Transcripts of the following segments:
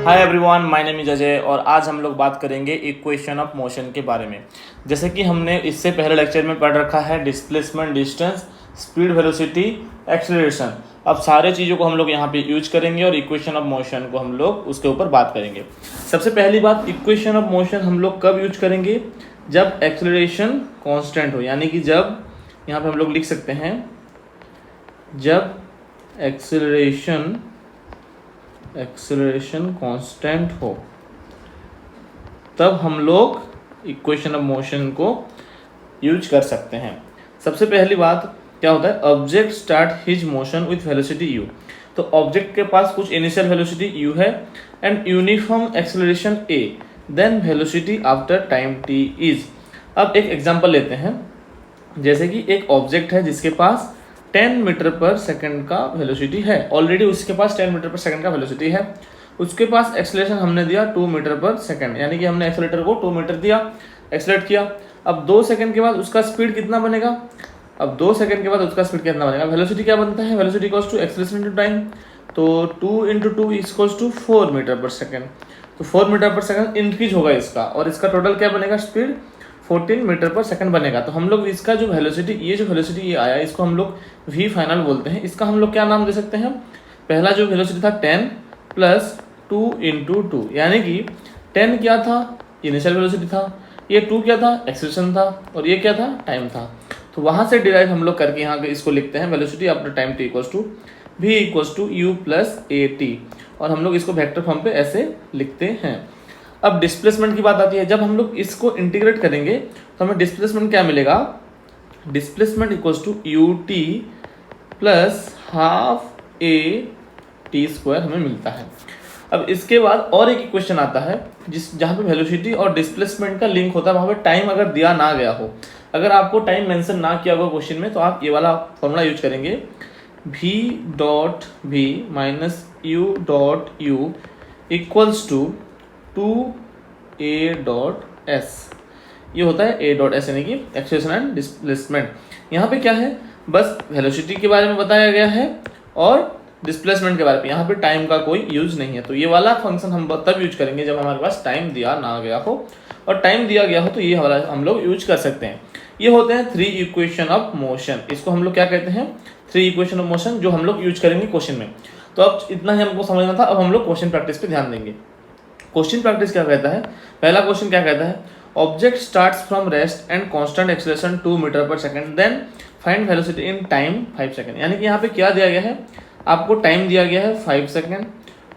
Hi everyone, my name is Ajay और आज हम लोग बात करेंगे इक्वेशन ऑफ मोशन के बारे में। जैसे कि हमने इससे पहले लेक्चर में पढ़ रखा है displacement, distance, speed, velocity, acceleration. अब सारे चीज़ों को हम लोग यहाँ पे यूज करेंगे और इक्वेशन ऑफ मोशन को हम लोग उसके ऊपर बात करेंगे। सबसे पहली बात, इक्वेशन ऑफ मोशन हम लोग कब यूज करेंगे? जब एक्सेलरेशन कांस्टेंट हो, यानी कि जब यहाँ पे हम लोग लिख सकते हैं जब एक्सेलरेशन कांस्टेंट हो, तब हम लोग इक्वेशन ऑफ मोशन को यूज कर सकते हैं। सबसे पहली बात क्या होता है, object start his motion with velocity u। तो ऑब्जेक्ट के पास कुछ इनिशियल वेलोसिटी u है and uniform acceleration a, then velocity after time t is. अब एक एग्जांपल लेते हैं। जैसे कि एक ऑब्जेक्ट है जिसके पास 10 मीटर पर सेकंड का वेलोसिटी है, ऑलरेडी उसके पास 10 मीटर पर सेकंड का वेलोसिटी है। उसके पास एक्सेलरेशन हमने दिया 2 मीटर पर सेकंड, यानी कि हमने एक्सेलरेटर को 2 मीटर दिया, एक्सेलरेट किया। अब 2 सेकंड के बाद उसका स्पीड कितना बनेगा? अब 2 सेकंड के बाद उसका स्पीड कितना बनेगा? वेलोसिटी क्या बनता है? Velocity equals to acceleration into time. तो 2 × 2 इक्वल्स टू 4 मीटर पर सेकंड। तो 4 मीटर पर सेकंड इंक्रीज होगा इसका, और इसका टोटल क्या बनेगा? स्पीड 14 मीटर पर सेकंड बनेगा। तो हम लोग इसका जो वेलोसिटी, ये आया, इसको हम लोग v फाइनल बोलते हैं। इसका हम लोग क्या नाम दे सकते हैं? पहला जो वेलोसिटी था 10 प्लस 2 × 2, यानी कि 10 क्या था? इनिशियल वेलोसिटी था, ये 2 क्या था? एक्सेलरेशन था, और ये क्या था? टाइम था। तो वहाँ से डिराइव हम लोग करके यहाँ इसको लिखते हैं velocity after time t equals to v equals to u plus at, और हम लोग इसको वेक्टर फॉर्म पे ऐसे लिखते हैं। अब डिस्प्लेसमेंट की बात आती है। जब हम लोग इसको इंटीग्रेट करेंगे तो हमें डिस्प्लेसमेंट क्या मिलेगा? Displacement equals to ut plus half a t square हमें मिलता है। अब इसके बाद और एक इक्वेशन आता है जहाँ पे वेलोसिटी और डिस्प्लेसमेंट का लिंक होता है। वहाँ पे टाइम अगर दिया ना गया हो, अगर आपको टाइम मेंशन ना किया होगा क्वेश्चन में, तो आप ये वाला फॉर्मूला यूज करेंगे, v dot v minus u dot u equals to 2a dot s। ये होता है a डॉट s, यानी कि एक्सेलरेशन एंड डिस्प्लेसमेंट। यहाँ पे क्या है? बस वेलोसिटी के बारे में बताया गया है और डिस्प्लेसमेंट के बारे में। यहाँ पे टाइम का कोई यूज नहीं है। तो ये वाला फंक्शन हम तब यूज करेंगे जब हमारे पास टाइम दिया ना गया हो, और टाइम दिया गया हो तो ये वाला हम लोग यूज कर सकते हैं। ये होते हैं 3 इक्वेशन ऑफ मोशन। इसको हम लोग क्या कहते हैं? 3 इक्वेशन ऑफ मोशन, जो हम लोग यूज करेंगे क्वेश्चन में। तो अब इतना ही हमको समझना था। अब हम लोग क्वेश्चन प्रैक्टिस पे ध्यान देंगे। क्वेश्चन प्रैक्टिस क्या कहता है? पहला क्वेश्चन क्या कहता है? Object starts from rest and constant acceleration 2 metre पर second, then find velocity in time 5 second. यानी कि यहाँ पे क्या दिया गया है? आपको टाइम दिया गया है 5 सेकंड,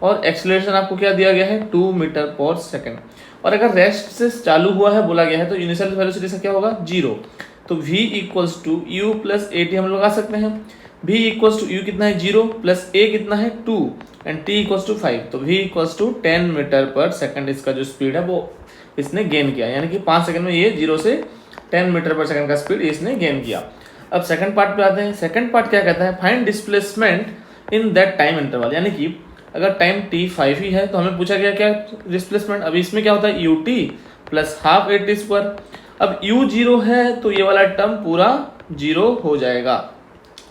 और एक्सेलरेशन आपको क्या दिया गया है? 2 मीटर पर सेकंड। और अगर रेस्ट से चालू हुआ है बोला गया है, तो इनिशियल वेलोसिटी से क्या होगा? 0। तो v equals to u plus at हम लोग आ सकते हैं। v इक्वल्स टू u कितना है? 0 प्लस a कितना है? 2 एंड t इक्वल्स टू 5। तो v इक्वल्स टू 10 मीटर पर सेकंड इसका जो स्पीड है वो इसने गेन किया, यानी कि 5 सेकंड में ये 0 से 10 मीटर पर सेकंड का स्पीड इसने गेन किया। अब सेकंड पार्ट पे आते हैं। सेकंड पार्ट क्या कहता है? Find displacement in that time interval, यानी कि अगर टाइम t 5 ही है तो हमें पूछा गया क्या डिस्प्लेसमेंट। अभी इसमें क्या होता है? ut plus half a t square. अब u 0 है तो ये वाला टर्म पूरा 0 हो जाएगा,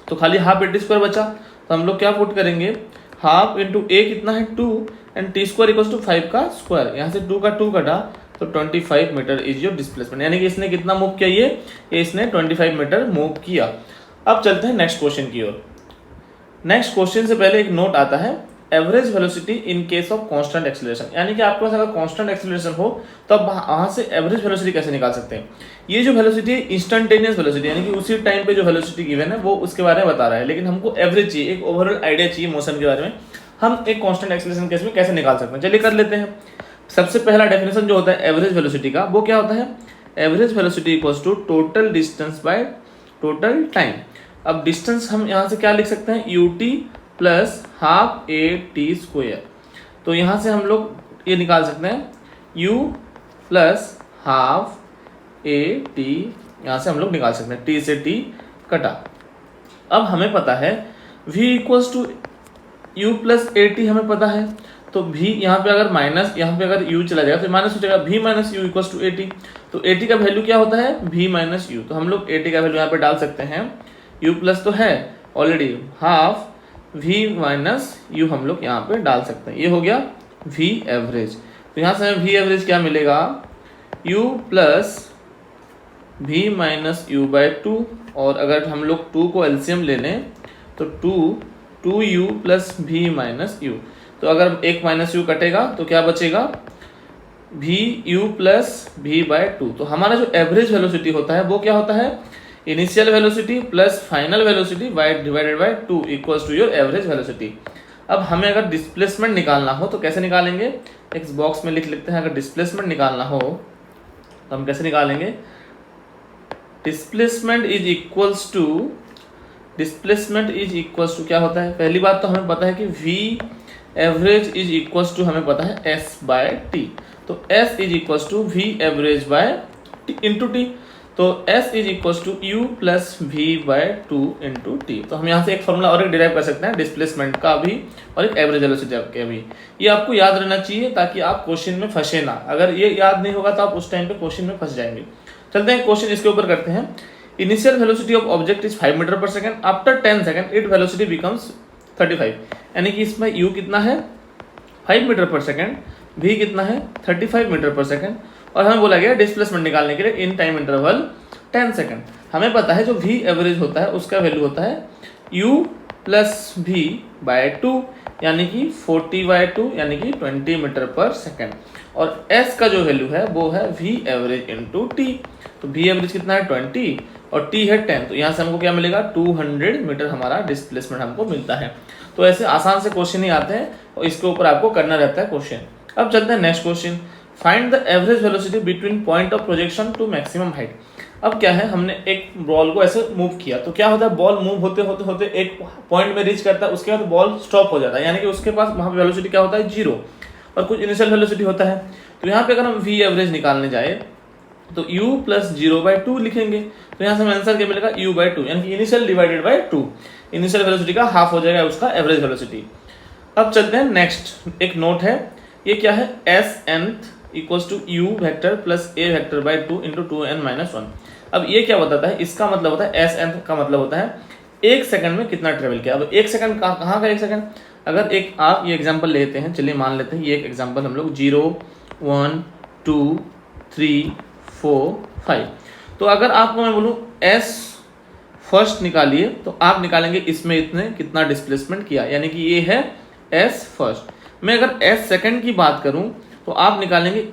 तो खाली हाफ a t स्क्वायर बचा। तो हम लोग क्या पुट करेंगे? हाफ इंटू a कितना है? 2 and t square equals to 5 का स्क्वायर। यहाँ से 2 का 2 कटा तो 25 मीटर इज योर डिस्प्लेसमेंट। यानी कि इसने कितना मूव किया? ये इसने 25 मीटर मूव किया। अब चलते हैं नेक्स्ट क्वेश्चन की ओर। नेक्स्ट क्वेश्चन से पहले एक नोट आता है, average velocity in case of constant acceleration. यानी कि आपके पास अगर कांस्टेंट एक्सेलरेशन हो तो आप वहाँ से एवरेज वेलोसिटी कैसे निकाल सकते हैं? ये जो वेलोसिटी है इंस्टेंटेनियस वेलोसिटी, यानी कि उसी टाइम पे जो वेलोसिटी गिवन है वो उसके बारे में बता रहा है, लेकिन हमको एवरेज चाहिए, एक ओवरऑल आइडिया चाहिए मोशन के बारे में। हम एक कांस्टेंट एक्सेलरेशन केस में कैसे निकाल सकते हैं? चलिए कर लेते हैं। सबसे पहला डेफिनेशन जो होता है एवरेज वेलोसिटी का, वो क्या होता है? Average velocity equals to total distance by total time. अब डिस्टेंस हम यहाँ से क्या लिख सकते हैं? ut plus half a t square. तो यहाँ से हम लोग ये निकाल सकते हैं u plus half a t, यहाँ से हम लोग निकाल सकते हैं, t से t कटा। अब हमें पता है v equals to u plus a t हमें पता है, तो v यहाँ पे अगर माइनस, यहाँ पे अगर u चला जाएगा तो माइनस हो जाएगा, v minus U equals to a t। तो a t का वैल्यू क्या होता है? v minus U. तो हम लोग a t का वैल्यू यहाँ पे डाल सकते हैं, u प्लस तो है already, half v minus you हम लोग यहाँ पे डाल सकते हैं। ये हो गया वी एवरेज। तो यहाँ से हमें वी एवरेज क्या मिलेगा, u plus V minus U by two, और अगर हम लोग 2 को एलसीएम ले लें तो 2 U plus V minus U. तो अगर एक माइनस यू कटेगा तो क्या बचेगा, V U plus V by two. तो हमारा जो एवरेज वेलोसिटी होता है वो क्या होता है, initial velocity plus final velocity divided by 2 equals to your average velocity. अब हमें अगर डिस्प्लेसमेंट निकालना हो तो कैसे निकालेंगे, एक बॉक्स में लिख लेते हैं। अगर डिस्प्लेसमेंट निकालना हो तो हम कैसे निकालेंगे, डिस्प्लेसमेंट इज इक्वल्स टू क्या होता है, पहली बात तो हमें पता है कि v average is equals to हमें पता है s बाय टी। तो s is equals to v average by t into t. तो s is equals to u plus v by two into t. तो हम यहाँ से एक फॉर्मूला और एक डिराइव कर सकते हैं डिस्प्लेसमेंट का भी और एक एवरेज वेलोसिटी का भी। ये आपको याद रहना चाहिए ताकि आप क्वेश्चन में फंसे ना। अगर ये याद नहीं होगा तो आप उस टाइम पे क्वेश्चन में फंस जाएंगे। चलते हैं क्वेश्चन इसके ऊपर करते हैं। Initial velocity of object is 5 metre पर second, after 10 second it velocity becomes 35। यानी कि इसमें u कितना है 5 मीटर पर सेकंड, v कितना है 35 मीटर पर सेकंड, और हमें बोला गया डिस्प्लेसमेंट निकालने के लिए इन टाइम इंटरवल 10 सेकंड। हमें पता है जो v एवरेज होता है उसका वैल्यू होता है u plus v by to, यानी कि 40 बाय टू, यानी कि 20 मीटर पर सेकंड। और s का जो वैल्यू है वो है v एवरेज इंटू टी। तो v एवरेज कितना है 20 और t है 10। तो यहाँ से हमको क्या मिलेगा 200 मीटर हमारा डिस्प्लेसमेंट हमको मिलता है। तो ऐसे आसान से क्वेश्चन ही आते हैं और इसके ऊपर आपको करना रहता है क्वेश्चन। अब चलते हैं next question, find the average velocity between point of projection to maximum height. अब क्या है, हमने एक बॉल को ऐसे मूव किया तो क्या होता है, बॉल मूव होते होते होते एक पॉइंट में रीच करता है, उसके बाद बॉल स्टॉप हो जाता है, यानी कि उसके पास वहाँ पे वेलोसिटी क्या होता है 0 और कुछ इनिशियल वेलोसिटी होता है। तो यहाँ पे अगर हम v एवरेज निकालने जाए तो u प्लस 0/2 लिखेंगे। तो यहाँ से हमें आंसर क्या मिलेगा u/2, यानी कि initial divided by 2। Initial velocity का हाफ हो जाएगा उसका एवरेज वेलोसिटी। अब चलते हैं नेक्स्ट, एक नोट है, ये क्या है s nth equals to u vector plus a vector by 2 into 2n minus 1। अब ये क्या बताता है, इसका मतलब होता है s nth का मतलब होता है एक सेकंड में कितना ट्रेवल किया। अब एक सेकंड कहाँ का एक सेकंड, अगर एक आप ये एग्जांपल लेते हैं, चलिए मान लेते हैं ये एक एग्जांपल हम लोग 0 1 2 3 4 5। तो अगर आपको मैं बोलूँ s फर्स्ट निकालिए तो आप निकालेंगे इसमें इतने कितना डिस्प्लेसमेंट किया, यानी कि ये है s फर्स्ट। मैं अगर s सेकंड की बात करूं तो आप निकालेंगे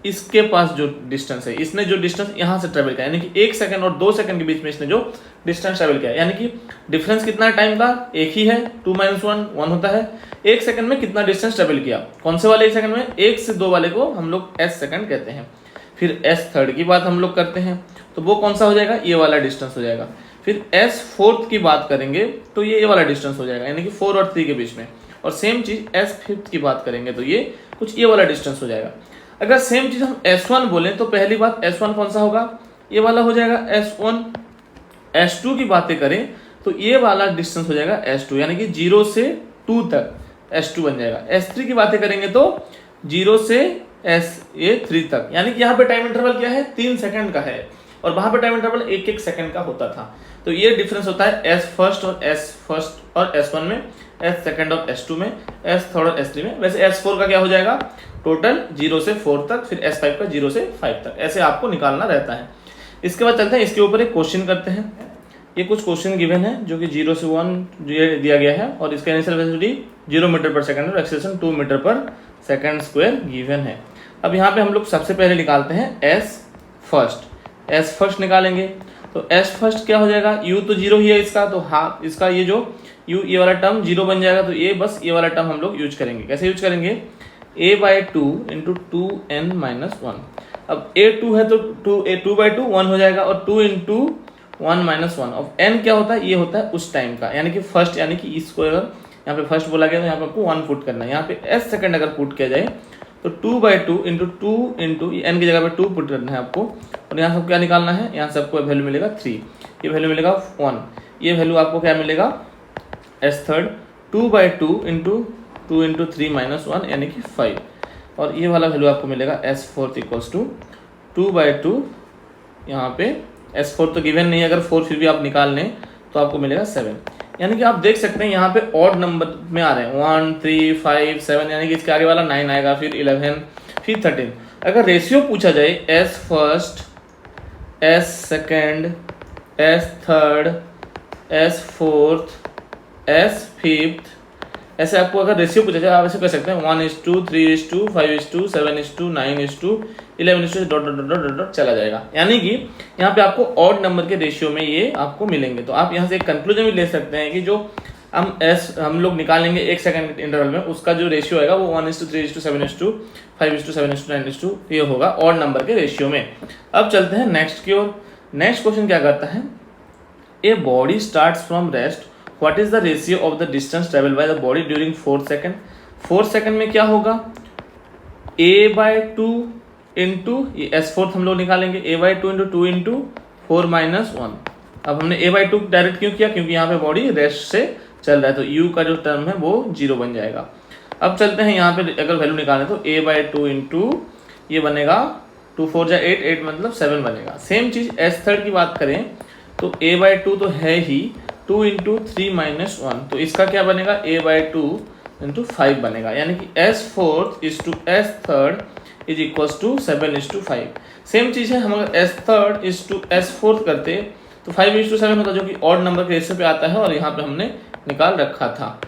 इसके पास जो डिस्टेंस है, इसने जो डिस्टेंस यहाँ से ट्रेवल किया, यानी कि 1 सेकंड और 2 सेकंड के बीच में इसने जो डिस्टेंस ट्रेवल किया, यानी कि डिफरेंस कितना टाइम का एक ही है, 2 - 1 1 होता है। 1 सेकंड में कितना डिस्टेंस ट्रेवल किया, कौन से वाले 1 सेकंड में, 1 से 2 वाले को हम लोग s सेकंड कहते हैं। फिर s थर्ड की बात हम लोग करते हैं तो वो कौन सा हो जाएगा, ये वाला डिस्टेंस हो जाएगा। फिर s फोर्थ की बात करेंगे तो ये वाला डिस्टेंस हो जाएगा, यानी कि 4 और 3 के बीच में। और सेम चीज s फिफ्थ की बात करेंगे तो ये कुछ ये वाला डिस्टेंस हो जाएगा। अगर सेम चीज हम s1 बोलें तो पहली बात s1 कौन सा होगा, ये वाला हो जाएगा s1। s2 की बातें करें तो ये वाला डिस्टेंस हो जाएगा s2, यानी कि 0 से 2 तक s2 बन जाएगा। s3 की बातें करेंगे तो 0 से s3 तक, यानी कि यहाँ पे टाइम इंटरवल क्या है 3 सेकंड का है और वहां पे टाइम इंटरवल 1-1 सेकंड का होता था। तो ये डिफरेंस होता है s फर्स्ट और s1 में, s सेकंड और s2 में, s थर्ड और s3 में। वैसे s4 का क्या हो जाएगा टोटल 0 से 4 तक, फिर s5 का 0 से 5 तक, ऐसे आपको निकालना रहता है। इसके बाद चलते हैं इसके ऊपर एक क्वेश्चन करते हैं। ये कुछ क्वेश्चन गिवन है जो कि 0 से 1 दिया गया है और इसका इनिशियल वेलोसिटी 0 मीटर पर सेकंड और एक्सेलरेशन 2 मीटर पर सेकंड स्क्वायर गिवन है। अब यहाँ पे हम लोग सबसे पहले निकालते हैं s फर्स्ट निकालेंगे तो s फर्स्ट क्या हो जाएगा, u तो 0 ही है इसका, तो हाँ इसका ये जो u ये वाला टर्म 0 बन जाएगा। तो ये बस ये वाला टर्म हम लोग यूज करेंगे। कैसे यूज करेंगे, a/2 इंटू 2n माइनस 1। अब a2 है तो 2/2 1 हो जाएगा और 2 इंटू 1 माइनस 1 ऑफ n क्या होता है, ये होता है उस टाइम का, यानी कि फर्स्ट, यानी कि इसको अगर यहाँ पे फर्स्ट बोला गया तो यहाँ पे आपको 1 पुट करना है। यहाँ पे s सेकंड अगर पुट किया जाए तो 2/2 इंटू 2 इंटू n की जगह पे 2 पुट करना है आपको और यहाँ से क्या निकालना है, यहाँ से आपको वैल्यू मिलेगा 3, ये वैल्यू मिलेगा 1, ये वैल्यू आपको क्या मिलेगा s third 2/2 into 2 into 3 minus 1 यानी कि 5, और ये वाला वैल्यू आपको मिलेगा s फोर्थ इक्वल्स टू 2/2, यहाँ पे s4 तो गिवन नहीं है, अगर 4 फिर भी आप निकाल लें तो आपको मिलेगा 7। यानी कि आप देख सकते हैं यहाँ पे ऑड नंबर में आ रहे हैं 1 3 5 7, यानी कि इसके आगे वाला 9 आएगा, फिर 11, फिर 13। अगर रेशियो पूछा जाए S first, S second, S third, S fourth, S fifth, ऐसे आपको अगर रेशियो पूछा जाए आप ऐसे कर सकते हैं 1:2, 3:2, 5:2, 7:2, 9:2, 11:2 डॉट डॉट डॉट डॉट चला जाएगा। यानी कि यहाँ पे आपको ऑड नंबर के रेशियो में ये आपको मिलेंगे। तो आप यहाँ से एक कंक्लूजन भी ले सकते हैं कि जो हम लोग निकालेंगे 1 सेकंड इंटरवल में, उसका जो रेशियो आएगा वो 1:3, 7:2, 5:2, 7:2, 9:2 ये होगा ऑड नंबर के रेशियो में। अब चलते हैं नेक्स्ट की ओर। नेक्स्ट क्वेश्चन क्या करता है, a body starts from rest, what is the ratio of the distance travel by the body during 4 second. 4 second में क्या होगा, a/2 इंटू S4 हम लोग निकालेंगे, a/2 इंटू 2 इंटू 4 - 1। अब हमने a/2 डायरेक्ट क्यों किया, क्योंकि यहाँ पे बॉडी रेस्ट से चल रहा है, तो u का जो टर्म है वो 0 बन जाएगा। अब चलते हैं यहाँ पे अगर वैल्यू निकालें तो a/2 इंटू ये बनेगा 2 4 जा 8, 8 मतलब 7 बनेगा। सेम चीज S3 की बात करें तो a/2 तो है ही, 2 इंटू 3 - 1, तो इसका क्या बनेगा a/2 इंटू 5 बनेगा। यानी कि S4 is to S3 is equal to 7:5। Same चीज है, हम अगर S3 इज टू S4 करते तो 5:7 होता, जो कि ऑड नंबर के रेशियो पे आता है और यहाँ पे हमने निकाल रखा था।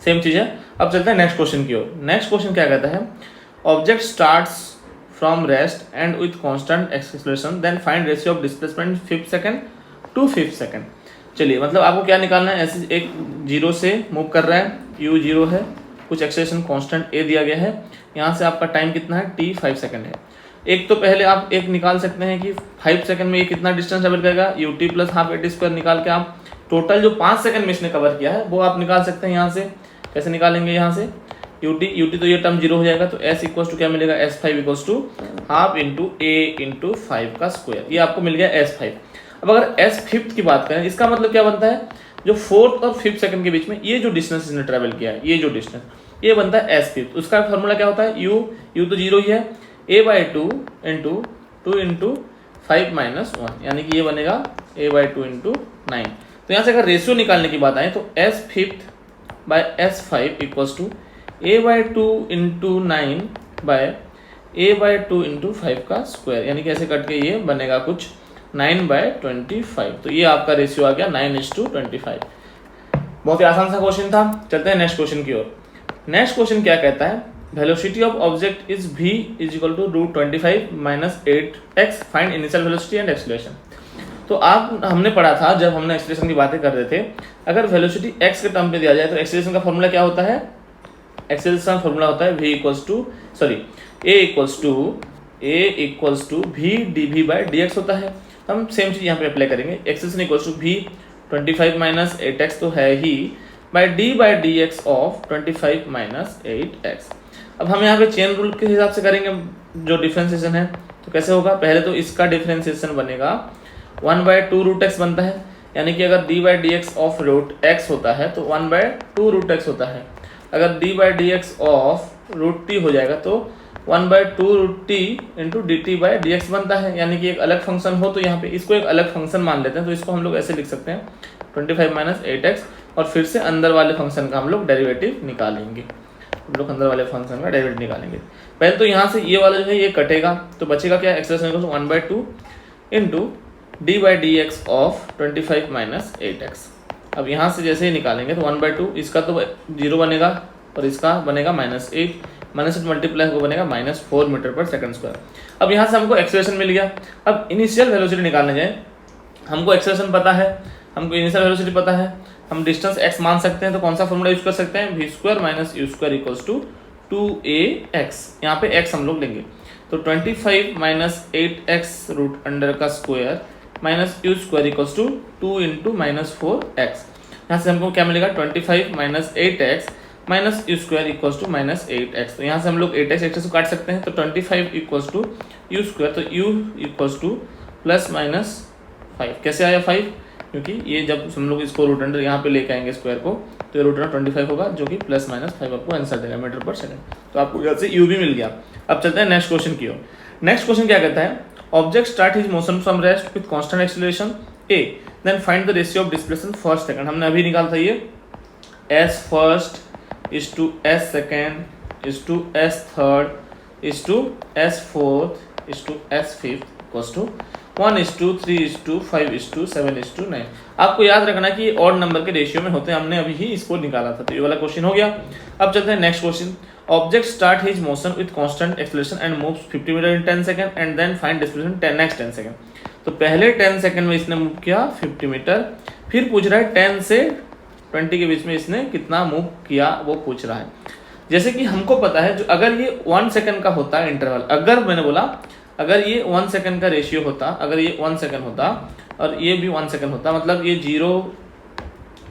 सेम चीज है। अब चलते हैं नेक्स्ट क्वेश्चन की ओर। नेक्स्ट क्वेश्चन क्या कहता है, object starts from rest and with constant acceleration then find ratio of displacement 5 second to 5 second. चलिए, मतलब आपको क्या निकालना है, ऐसे एक 0 से मूव कर रहा है, u 0 है, कुछ एक्सेलरेशन कांस्टेंट a दिया गया है, यहाँ से आपका टाइम कितना है t 5 सेकंड है। एक तो पहले आप एक निकाल सकते हैं कि 5 सेकंड में ये कितना डिस्टेंस ट्रेवल करेगा, ut plus half at square निकाल के आप टोटल जो 5 सेकंड में इसने कवर किया है वो आप निकाल सकते हैं। यहाँ से कैसे निकालेंगे, यहाँ से ut तो ये टर्म 0 हो जाएगा, तो s इक्वल टू क्या मिलेगा, s5 equal to half into a into 5 का स्क्वायर, ये आपको मिल गया s5। अब अगर s5 की बात करें, इसका मतलब क्या बनता है, जो 4th और 5th सेकंड के बीच में ये जो डिस्टेंस इसने ट्रेवल किया है, ये जो डिस्टेंस ये बनता है s5। उसका फॉर्मूला क्या होता है, u तो 0 ही है, a/2 इंटू 2 इंटू 5 - 1, यानी कि ये बनेगा a/2 इंटू 9। तो यहाँ से अगर रेशियो निकालने की बात आए तो s5 by s5 equals to a/2 into 9 by a/2 into 5 का स्क्वायर, यानी कि ऐसे कट के ये बनेगा कुछ 9/25। तो ये आपका रेशियो आ गया 9:25। बहुत ही आसान सा क्वेश्चन था। चलते हैं नेक्स्ट क्वेश्चन की ओर। नेक्स्ट क्वेश्चन क्या कहता है, velocity of object is v is equal to √25 - 8x, find initial velocity and acceleration. तो हमने पढ़ा था जब हमने एक्सीलरेशन की बातें कर रहे थे, अगर वेलोसिटी x के टर्म पे दिया जाए तो एक्सीलरेशन का फॉर्मूला क्या होता है, एक्सीलरेशन फॉर्मूला होता है a equals to v dv/dx होता है। हम सेम चीज यहाँ पे अप्लाई करेंगे, acceleration equals to v 25 - 8x तो है ही, बाय d/dx ऑफ 25 - 8x। अब हम यहाँ पे चेन रूल के हिसाब से करेंगे जो डिफरेंशिएशन है, तो कैसे होगा, पहले तो इसका डिफरेंशिएशन बनेगा 1/2√x बनता है, यानी कि अगर d/dx ऑफ √x होता है तो 1/2√x होता है। अगर d/dx ऑफ √t हो जाएगा तो 1/2√t इंटू dt/dx बनता है, यानी कि एक अलग फंक्शन हो तो यहाँ पे इसको एक अलग फंक्शन मान लेते हैं, तो इसको हम लोग ऐसे लिख सकते हैं 25 - 8x, और फिर से अंदर वाले फंक्शन का हम लोग डेरिवेटिव निकालेंगे। हम लोग अंदर वाले फंक्शन का डेरिवेटिव निकालेंगे। पहले तो यहाँ से ये वाला जो है ये कटेगा, तो बचेगा क्या, acceleration 1/2 into d/dx of 25 - 8x। अब यहाँ से जैसे ही निकालेंगे तो 1/2, इसका तो 0 बनेगा और इसका बनेगा -8, -8 मल्टीप्लाई को बनेगा -4 मीटर/सेकंड स्क्वायर। अब यहाँ से हमको एक्सेलरेशन मिल गया। अब इनिशियल वेलोसिटी निकालने जाए, हमको एक्सेलरेशन पता है, हमको इनिशियल वेलोसिटी पता है, हम डिस्टेंस x मान सकते हैं, तो कौन सा फॉर्मूला यूज कर सकते हैं, v² - u² equals to 2ax। यहाँ पे x हम लोग लेंगे, तो 25 - 8x रूट अंडर का square minus u² equals to 2 into -4x। यहाँ से हमको क्या मिलेगा, 25 - 8x minus u² equals to -8x। तो यहाँ से हम लोग 8x 8 से काट सकते हैं, तो 25 इक्वल्स टू u², तो u इक्वल्स टू +-5। कैसे आया 5, क्योंकि ये जब हम लोग इसको रूट अंडर यहाँ पे लेके आएंगे स्क्वायर को, तो ये रूट अंडर 25 होगा, जो कि +-5 आपको आंसर देगा मीटर/सेकंड। तो आपको यहाँ से u भी मिल गया। अब चलते हैं नेक्स्ट क्वेश्चन की ओर। नेक्स्ट क्वेश्चन क्या कहता है, object start his motion from rest with constant acceleration a, then find the ratio of displacement first second, हमने अभी निकाला था ये s first is to s second is to s third is to s fourth is to s fifth equals to 1:3:5:7:9। आपको याद रखना कि odd number के रेशियो में होते हैं, हमने अभी ही इसको निकाला था, तो ये वाला क्वेश्चन हो गया। अब चलते हैं next question. Object start his motion with constant acceleration and moves 50 metre in 10 second and then find displacement next 10 second. तो पहले 10 सेकंड में इसने मूव किया 50 मीटर, फिर पूछ रहा है 10 से 20 के बीच में इसने कितना मूव किया वो पूछ रहा है। जैसे कि हमको पता है जो अगर ये 1 सेकंड का होता है इंटरवल, अगर मैंने बोला अगर ये 1 सेकंड का रेशियो होता, अगर ये 1 सेकंड होता और ये भी 1 सेकंड होता, मतलब ये 0,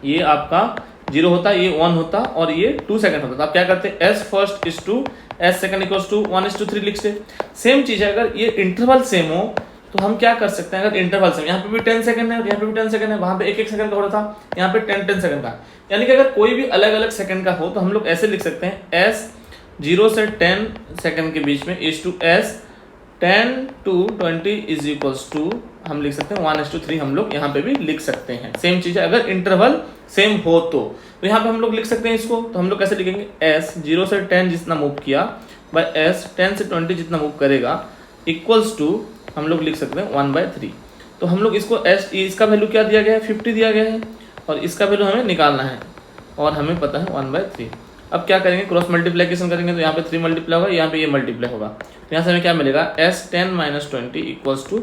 ये आपका 0 होता, ये 1 होता और ये 2 सेकंड होता, तो आप क्या करते हैं s first is to s second equals to 1:3 लिखते। सेम चीज है, अगर ये इंटरवल सेम हो तो हम क्या कर सकते हैं, अगर इंटरवल सेम, यहाँ पे भी 10 सेकंड है और यहाँ पे भी 10 सेकंड है, वहां पे 1-1 सेकंड का हो रहा था, यहाँ पे 10 सेकंड का, यानी कि अगर कोई भी अलग अलग सेकंड का हो तो हम लोग ऐसे लिख सकते हैं एस 0 से 10 सेकंड के बीच में is to s 10 to 20 is equals to, हम लिख सकते हैं 1:3, हम लोग यहाँ पे भी लिख सकते हैं। सेम चीज है, अगर इंटरवल सेम हो तो यहाँ पे हम लोग लिख सकते हैं इसको, तो हम लोग कैसे लिखेंगे एस 0 से 10 जितना मूव किया बाय एस 10 से 20 जितना मूव करेगा इक्वल्स टू, हम लोग लिख सकते हैं 1/3। तो हम लोग इसको एस, इसका वैल्यू क्या दिया गया है 50 दिया गया है और इसका वैल्यू हमें निकालना है और हमें पता है 1/3। अब क्या करेंगे, क्रॉस मल्टीप्लिकेशन करेंगे, तो यहाँ पे 3 मल्टीप्लाई होगा, यहाँ पे ये मल्टीप्लाई होगा, तो यहाँ से हमें क्या मिलेगा एस 10 - 20 इक्वल्स टू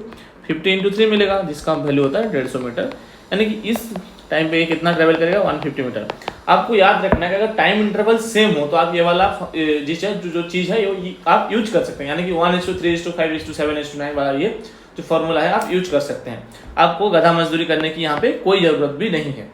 50 × 3 मिलेगा, जिसका वैल्यू होता है 150 मीटर, यानी कि इस टाइम पे ये कितना ट्रेवल करेगा 150 मीटर। आपको याद रखना है कि अगर टाइम इंटरवल सेम हो तो आप ये वाला जो चीज़ है ये आप यूज कर सकते हैं, यानी कि 1:3:5:7:9 वाला ये जो फॉर्मूला है आप यूज कर सकते हैं। आपको गधा मजदूरी करने की यहाँ पे कोई जरूरत भी नहीं है।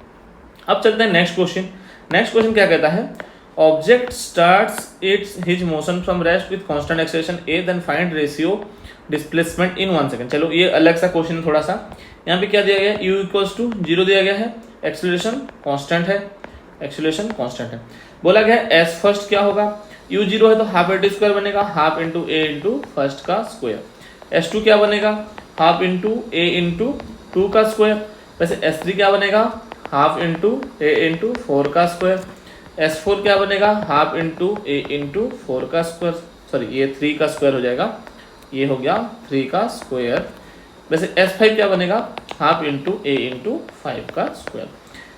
अब चलते हैं नेक्स्ट क्वेश्चन। नेक्स्ट क्वेश्चन क्या कहता है, object starts its his motion from rest with constant acceleration a, then find ratio displacement in 1 second. चलो ये अलग सा क्वेश्चन थोड़ा सा, यहाँ पे क्या दिया गया है u इक्वल्स टू 0 दिया गया है, एक्सेलरेशन कांस्टेंट है, एक्सेलरेशन कांस्टेंट है, बोला गया है एस फर्स्ट क्या होगा, u 0 है तो हाफ a स्क्वायर बनेगा, हाफ इंटू ए इंटू फर्स्ट का स्क्वायर, एस 2 क्या बनेगा हाफ इंटू ए इंटू 2 का स्क्वायर, वैसे एस 3 क्या बनेगा हाफ इंटू ए इंटू 4 का स्क्वायर, S4 क्या बनेगा हाफ इंटू ए इंटू 4 का स्क्वायर, सॉरी ये 3 का स्क्वायर हो जाएगा, ये हो गया 3 का स्क्वायर, वैसे S5 क्या बनेगा हाफ इंटू ए इंटू 5 का स्क्वायर।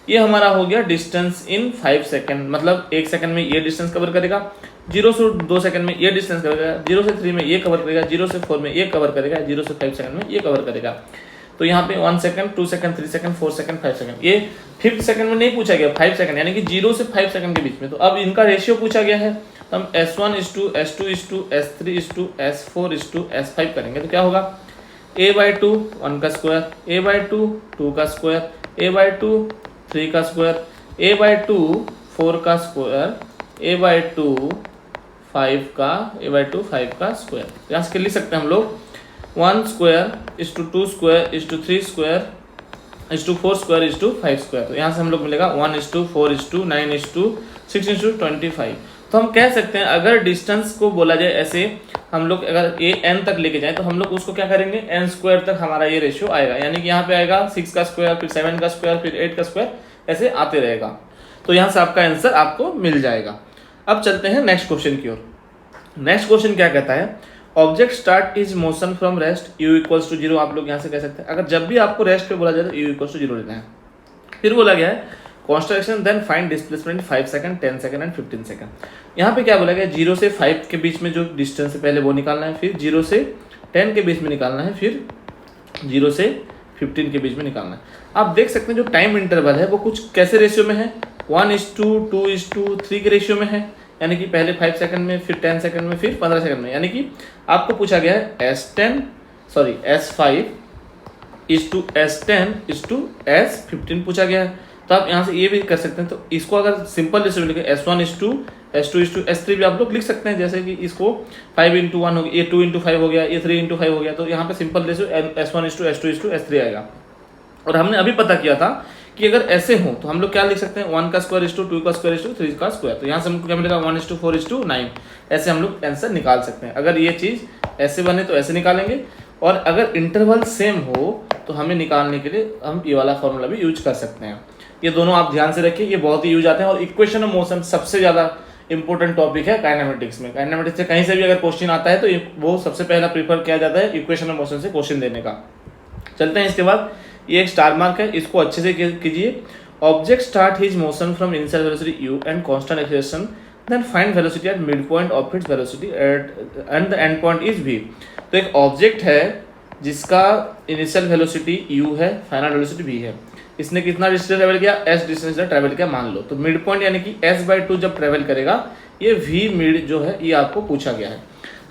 ये हमारा हो गया डिस्टेंस इन 5 सेकेंड, मतलब 1 सेकंड में ये डिस्टेंस कवर करेगा, 0 से 2 सेकंड में ये डिस्टेंस कवर करेगा, 0 से 3 में ये कवर करेगा, 0 से 4 में ये कवर करेगा, 0 से 5 सेकंड में ये कवर करेगा। तो यहाँ पे 1 second 2 second 3 second 4 second 5 second, ये 5th सेकंड में नहीं पूछा गया, 5 सेकंड यानी कि 0 से 5 सेकंड के बीच में। तो अब इनका रेशियो पूछा गया है, तो हम S1 is to S2 is to S3 is to S4 is to S5 करेंगे, तो क्या होगा a/2 1 का स्क्वायर, a/2 2 का स्क्वायर, a/2 3 का स्क्वायर, a/2 4 का स्क्वायर, a/2 5 का स्क्वायर। यहाँ से लिख सकते हैं हम लोग 1 square is to 2 square is to 3 square is to 4 square is to 5 square. तो यहाँ से हम लोग मिलेगा 1:4:9:6:25। तो हम कह सकते हैं अगर डिस्टेंस को बोला जाए ऐसे, हम लोग अगर ये n तक लेके जाए तो हम लोग उसको क्या करेंगे n स्क्वायर तक हमारा ये रेशियो आएगा, यानी कि यहाँ पे आएगा 6 का स्क्वायर, फिर 7 का स्क्वायर, फिर 8 का स्क्वायर, ऐसे आते रहेगा। तो यहाँ से आपका आंसर आपको मिल जाएगा। अब चलते हैं नेक्स्ट क्वेश्चन की ओर। नेक्स्ट क्वेश्चन क्या कहता है, object start is motion from rest u equals to 0। आप लोग यहाँ से कह सकते हैं, अगर जब भी आपको रेस्ट पे बोला जाए तो u इक्वल्स टू 0 लेना है। फिर बोला गया है constant then find displacement 5 second 10 second and 15 second. यहाँ पे क्या बोला गया 0 से 5 के बीच में जो डिस्टेंस है पहले वो निकालना है, फिर 0 से 10 के बीच में निकालना है, फिर 0 से 15 के बीच में निकालना है। आप देख सकते हैं जो टाइम इंटरवल है वो कुछ कैसे रेशियो में है, 1:2:3 के रेशियो में है, यानी कि पहले 5 सेकंड में, फिर 10 सेकंड में, फिर 15 सेकंड में, यानी कि आपको पूछा गया है S5 is to S10 is to S15 पूछा गया है। तो आप यहाँ से ये भी कर सकते हैं, तो इसको अगर सिंपल रेशियो में लिखे S1 is to S2 is to S3 भी आप लोग लिख सकते हैं, जैसे कि इसको 5:1 हो गया, ये 2:5 हो गया, ये 3:5 हो गया, तो यहाँ पे simple ratio S1 is to S2 is to S3 आएगा। और हमने अभी पता किया था कि अगर ऐसे हो तो हम लोग क्या लिख सकते हैं 1 का स्क्वायर is to 2 का स्क्वायर is to 3 का स्क्वायर। तो यहाँ से हमको क्या मिलेगा 1:4 is to 9, ऐसे हम लोग आंसर निकाल सकते हैं। अगर ये चीज़ ऐसे बने तो ऐसे निकालेंगे, और अगर इंटरवल सेम हो तो हमें निकालने के लिए हम ये वाला फॉर्मूला भी यूज कर सकते हैं। ये दोनों आप ध्यान से रखिए, ये बहुत ही यूज आते हैं। और इक्वेशन ऑफ मोशन सबसे ज़्यादा इंपॉर्टेंट टॉपिक है काइनेमेटिक्स में। काइनेमेटिक्स से कहीं से भी अगर क्वेश्चन आता है तो वो सबसे पहला प्रीफर किया जाता है इक्वेशन ऑफ मोशन से क्वेश्चन देने का। चलते हैं इसके बाद, ये एक स्टार मार्क है, इसको अच्छे से कीजिए। Object start his motion from initial velocity u and constant acceleration, then find velocity at mid point of its velocity and the end point is v। तो एक ऑब्जेक्ट है जिसका इनिशियल वेलोसिटी u है, फाइनल वेलोसिटी v है। इसने कितना distance travel किया, s distance travel किया मान लो। तो मिड पॉइंट यानी कि s/2 जब ट्रेवल करेगा, ये v मिड जो है ये आपको पूछा गया है।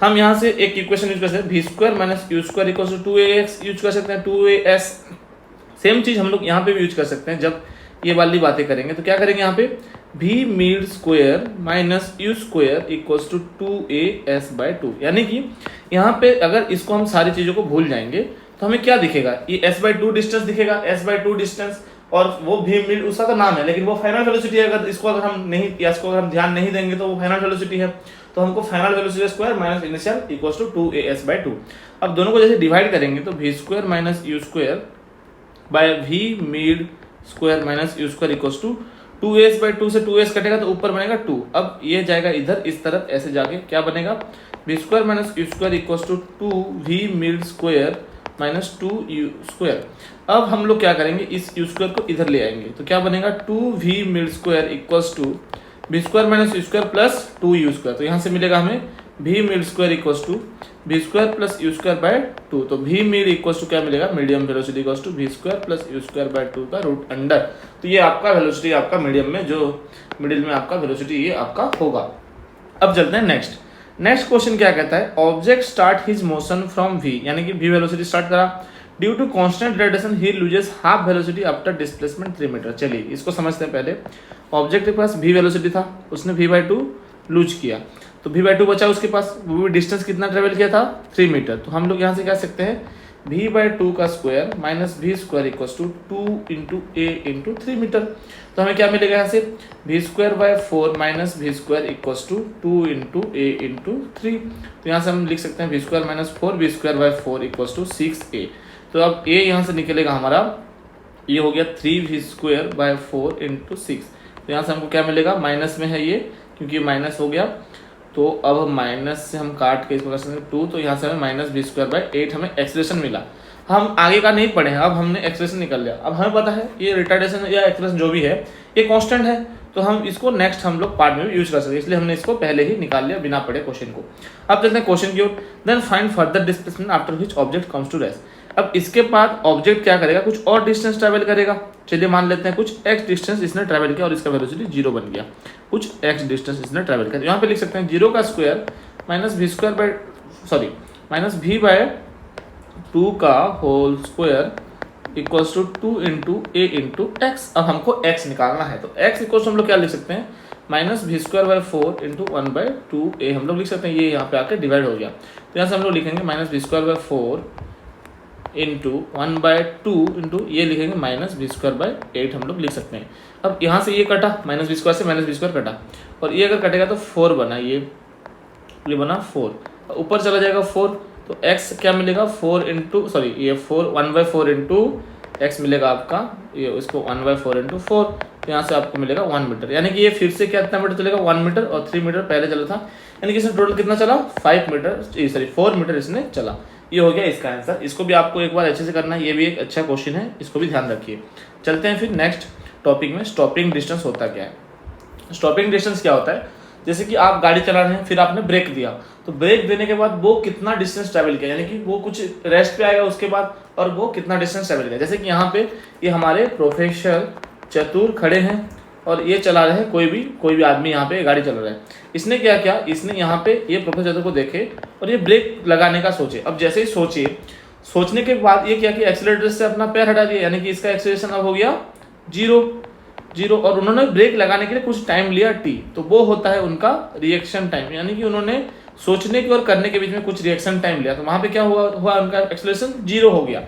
हम यहाँ से एक इक्वेशन यूज कर सकते हैं, v square minus u square equal to 2ax use कर सकते हैं, 2as। सेम चीज हम लोग यहाँ पे भी यूज कर सकते हैं। जब ये वाली बातें करेंगे तो क्या करेंगे, यहाँ पे v mid square minus u square equals to 2as/2। यानी कि यहाँ पे अगर इसको हम सारी चीजों को भूल जाएंगे तो हमें क्या दिखेगा, ये s/2 डिस्टेंस दिखेगा, s/2 डिस्टेंस, और वो v मिड उसका तो नाम है, लेकिन वो फाइनल वेलोसिटी है। अगर इसको अगर हम नहीं, या इसको अगर हम ध्यान नहीं देंगे तो वो फाइनल वेलोसिटी है। तो हमको final velocity square minus initial equals to 2as/2। अब दोनों को जैसे डिवाइड करेंगे तो v square minus u square by v mid square minus u square equals to 2as/2 से 2s कटेगा तो ऊपर बनेगा 2। अब ये जाएगा इधर इस तरफ, ऐसे जाके क्या बनेगा, v square minus u square equals to 2v mid square minus 2u square. अब हम लोग क्या करेंगे, इस u स्क्वायर को इधर ले आएंगे तो क्या बनेगा, 2v mid square equals to v square minus u square plus 2u square. तो यहाँ से मिलेगा हमें v mid square equals to v square plus u square by 2। तो v मिड इक्वल्स टू क्या मिलेगा, medium velocity equals to v square plus u square by 2 का root under. तो ये आपका वेलोसिटी, आपका मीडियम में जो मिडिल में आपका वेलोसिटी ये आपका होगा। अब चलते हैं नेक्स्ट क्वेश्चन क्या कहता है, object start his motion from v, यानी कि v वेलोसिटी स्टार्ट करा, due to constant retardation he loses half velocity after displacement 3 metre. चलिए इसको समझते हैं पहले। ऑब्जेक्ट के पास v वेलोसिटी था, उसने v/2 लूज किया, तो v/2 बचा उसके पास, वो भी डिस्टेंस कितना ट्रेवल किया था, 3 मीटर। तो हम लोग यहाँ से कह सकते हैं v/2 का square minus v square equals to 2 into a into 3 metre. तो हमें क्या मिलेगा यहाँ से, v square by 4 minus v square equals to 2 into a into 3। तो यहाँ से हम लिख सकते हैं v square minus 4 v square by 4 equals to 6a। तो अब a यहाँ से निकलेगा हमारा, ये हो गया 3v स्क्वायर बाय 4 इंटू 6। तो यहाँ से हमको क्या मिलेगा, माइनस में है ये, क्योंकि माइनस हो गया। तो अब माइनस से हम काट के इसको कर सकते हैं 2, तो यहाँ से हमें माइनस v स्क्वायर बाय 8 हमें एक्सप्रेशन मिला। हम आगे का नहीं पढ़े हैं, अब हमने एक्सप्रेशन निकल लिया। अब हमें पता है ये रिटार्डेशन या एक्सप्रेशन जो भी है ये कांस्टेंट है, तो हम इसको नेक्स्ट हम लोग पार्ट में भी यूज कर सकते हैं, इसलिए हमने इसको पहले ही निकाल लिया बिना पढ़े क्वेश्चन को। अब चलते हैं क्वेश्चन की ओर। Then find further displacement after which object comes to rest. अब इसके बाद ऑब्जेक्ट क्या करेगा, कुछ और डिस्टेंस ट्रैवल करेगा। चलिए मान लेते हैं कुछ x डिस्टेंस इसने ट्रैवल किया और इसका वेलोसिटी 0 बन गया। कुछ x डिस्टेंस इसने ट्रैवल किया, यहाँ पे लिख सकते हैं 0 का square minus v square by minus v/2 का whole square equals to 2 into a into x. अब हमको x निकालना है, तो x इक्वल्स हम लोग क्या लिख सकते हैं, minus v square by 4 into 1/2a हम लोग लिख सकते हैं। ये यहाँ पे आके डिवाइड हो गया, तो यहाँ से हम लोग लिखेंगे minus v square by 4 into 1/2 into ये लिखेंगे माइनस v स्क्वायर बाय 8 हम लोग लिख सकते हैं। अब यहाँ से ये कटा, माइनस v स्क्वायर से माइनस v स्क्वायर कटा, और ये अगर कटेगा तो 4 बना, ये बना 4, ऊपर चला जाएगा 4, तो x क्या मिलेगा 4 इंटू ये 1/4 इंटू x मिलेगा आपका, ये इसको 1/4 इंटू 4, तो यहाँ से आपको मिलेगा 1 मीटर। यानी कि ये फिर से कितना मीटर चलेगा, 1 मीटर, और 3 मीटर पहले चला था, यानी कि इसमें टोटल कितना चला 4 मीटर इसने चला। ये हो गया इसका आंसर। इसको भी आपको एक बार अच्छे से करना है, ये भी एक अच्छा क्वेश्चन है, इसको भी ध्यान रखिए। चलते हैं फिर नेक्स्ट टॉपिक में, स्टॉपिंग डिस्टेंस होता क्या है। स्टॉपिंग डिस्टेंस क्या होता है, जैसे कि आप गाड़ी चला रहे हैं, फिर आपने ब्रेक दिया, तो ब्रेक देने के बाद वो कितना डिस्टेंस ट्रैवल किया, यानी कि वो कुछ रेस्ट पे आएगा उसके बाद, और वो कितना डिस्टेंस ट्रैवल किया। जैसे कि यहाँ पे ये हमारे प्रोफेसर चतुर खड़े हैं और ये चला रहे हैं, कोई भी आदमी यहाँ पे गाड़ी चला रहा है। इसने क्या किया, इसने यहाँ पे ये प्रोफेसर चतुर को देखे और ये ब्रेक लगाने का सोचे। अब जैसे ही सोचने के बाद ये क्या किया, एक्सीलरेटर से अपना पैर हटा दिया, यानी कि इसका एक्सीलरेशन अब हो गया 0, और उन्होंने ब्रेक लगाने के लिए कुछ टाइम लिया t, तो वो होता है उनका रिएक्शन टाइम, यानी कि उन्होंने सोचने के और करने के बीच में कुछ रिएक्शन टाइम लिया, तो वहां पे क्या हुआ उनका एक्सीलरेशन 0 हो गया।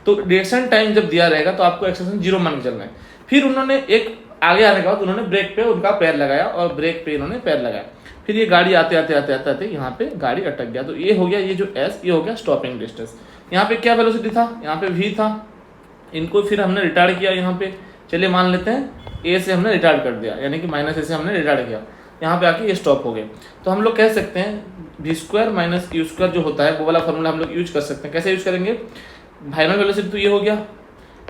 तो रिएक्शन टाइम जब दिया रहेगा तो आपको एक्सीलरेशन 0 मान के चलना है। फिर उन्होंने एक आगे आने के बाद उन्होंने ब्रेक पे उनका पैर लगाया, और ब्रेक पे इन्होंने पैर लगाया, फिर ये गाड़ी आते आते यहाँ पे गाड़ी अटक गया। तो ये हो गया, ये जो s ये हो गया स्टॉपिंग डिस्टेंस। यहाँ पे क्या वेलोसिटी था, यहाँ पे v था, इनको फिर हमने रिटार्ड किया यहाँ पे, चलिए मान लेते हैं ए से हमने रिटार्ड कर दिया, यानी कि माइनस ए से हमने रिटार्ड किया, यहाँ पे आके ये स्टॉप हो गए। तो हम लोग कह सकते हैं v square minus u square जो होता है वो वाला फॉर्मूला हम लोग यूज कर सकते हैं। कैसे यूज करेंगे, फाइनल वेलोसिटी तो ये हो गया,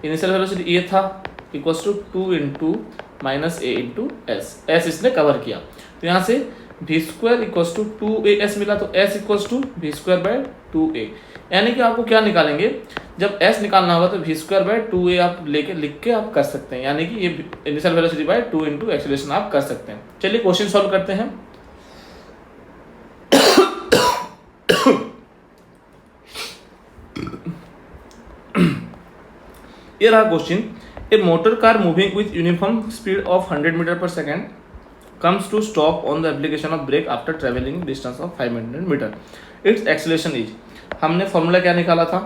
इनिशियल वेलोसिटी ये था, equals to 2 into minus a into s, s इसने कवर किया, तो यहाँ से we square equals to 2as मिला, तो s equals to v square by 2a, यानी कि आपको क्या निकालेंगे, जब s निकालना होगा तो वी स्क्वायर बाय 2a आप लेके लिख के आप कर सकते हैं, यानी कि ये initial velocity bye 2 into acceleration आप कर सकते हैं। चलिए क्वेश्चन सॉल्व करते हैं। ये रहा question, a motor car moving with uniform speed of 100 metre per second comes to stop on the application of brake after traveling distance of 500 metre, its acceleration is, हमने फॉर्मूला क्या निकाला था,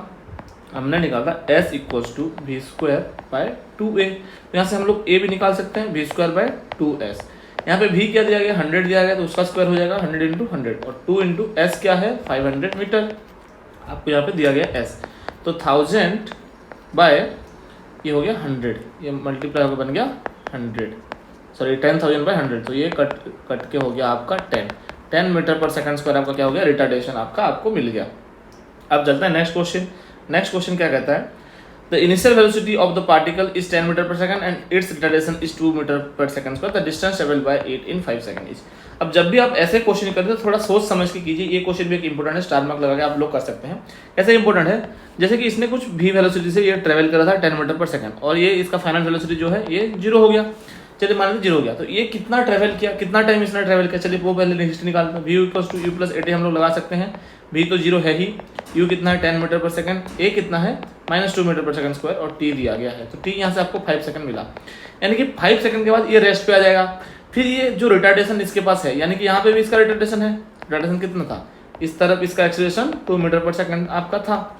हमने निकाला s equals to v square by 2a, तो यहाँ से हम लोग a भी निकाल सकते हैं, वी स्क्वायर बाय 2s, यहाँ पे v क्या दिया गया 100 दिया गया, तो उसका स्क्वायर हो जाएगा 100 इंटू 100, और 2 इंटू s क्या है 500 मीटर, आपको यहाँ पे दिया गया s, तो 1000 बाय ये हो गया 100, ये मल्टीप्लाई होकर बन गया 100, सॉरी 10,000 बाय 100, तो ये कट के हो गया आपका 10 मीटर पर सेकंड स्क्वायर, आपका क्या हो गया रिटार्डेशन आपको मिल गया। अब चलते हैं नेक्स्ट क्वेश्चन। नेक्स्ट क्वेश्चन क्या कहता है, the initial velocity of the particle is 10 metre पर second and its retardation is 2 metre पर second square, the distance travelled by 8 in 5 second is. अब जब भी आप ऐसे क्वेश्चन करते हो थोड़ा सोच समझ के कीजिए, ये क्वेश्चन भी एक इंपॉर्टेंट है, स्टार मार्क लगा के आप लोग कर सकते हैं। कैसे इंपॉर्टेंट है, जैसे कि इसने कुछ भी वेलोसिटी से ये ट्रेवल करा था 10 मीटर पर सेकंड, और ये इसका फाइनल वेलोसिटी जो है ये 0 हो गया, चलिए मान लीजिए 0 हो गया, तो ये कितना ट्रेवल किया, कितना टाइम इसने ट्रेवल किया, चलिए वो पहले हिस्ट्री निकालते हैं। v equals to u plus 80 हम लोग लगा सकते हैं, v तो 0 है ही, u कितना है 10 मीटर पर सेकंड, a कितना है -2 मीटर पर सेकंड स्क्वायर, और t दिया गया है, तो t यहाँ से आपको 5 सेकंड मिला, यानी कि 5 सेकंड के बाद ये रेस्ट पे आ जाएगा। फिर ये जो रिटार्डेशन इसके पास है, यानी कि यहाँ पे भी इसका रिटार्डेशन है, रिटार्डेशन कितना था, इस तरफ इसका एक्सेलरेशन 2 मीटर पर सेकंड आपका था,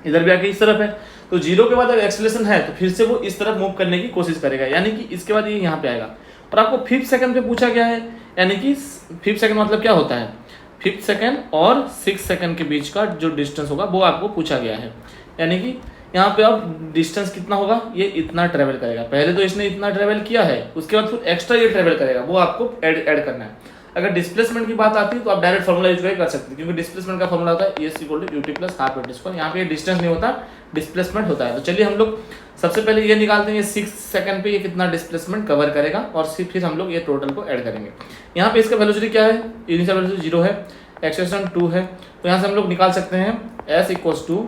इधर भी आके इस तरफ है, तो 0 के बाद अगर एक्सेलरेशन है तो फिर से वो इस तरफ मूव करने की कोशिश करेगा, यानी कि इसके बाद ये यहाँ पे आएगा। और आपको 5th सेकंड पे पूछा गया है, यानी कि 5th सेकंड मतलब क्या होता है, 5th सेकंड और 6th सेकंड के बीच का जो डिस्टेंस होगा वो आपको पूछा गया है, यानी कि यहाँ पे अब डिस्टेंस कितना होगा, ये इतना ट्रेवल करेगा, पहले तो इसने इतना ट्रेवल किया है, उसके बाद फिर एक्स्ट्रा ये ट्रेवल करेगा, वो आपको ऐड करना है। अगर डिस्प्लेसमेंट की बात आती है तो आप डायरेक्ट फॉर्मूला यूज कर सकते हैं, क्योंकि डिस्प्लेसमेंट का फॉर्मूला होता है s equal to u t plus half a t square, यहाँ पे डिस्टेंस नहीं होता डिस्प्लेसमेंट होता है। तो चलिए हम लोग सबसे पहले ये निकालते हैं 6 सेकंड पे ये कितना डिस्प्लेसमेंट कवर करेगा, और फिर हम लोग ये टोटल को ऐड करेंगे। यहाँ पे इसका वेलोसिटी क्या है, इनिशियल वेलोसिटी 0 है, एक्सेलरेशन 2 है, तो यहाँ से हम लोग निकाल सकते हैं s equals to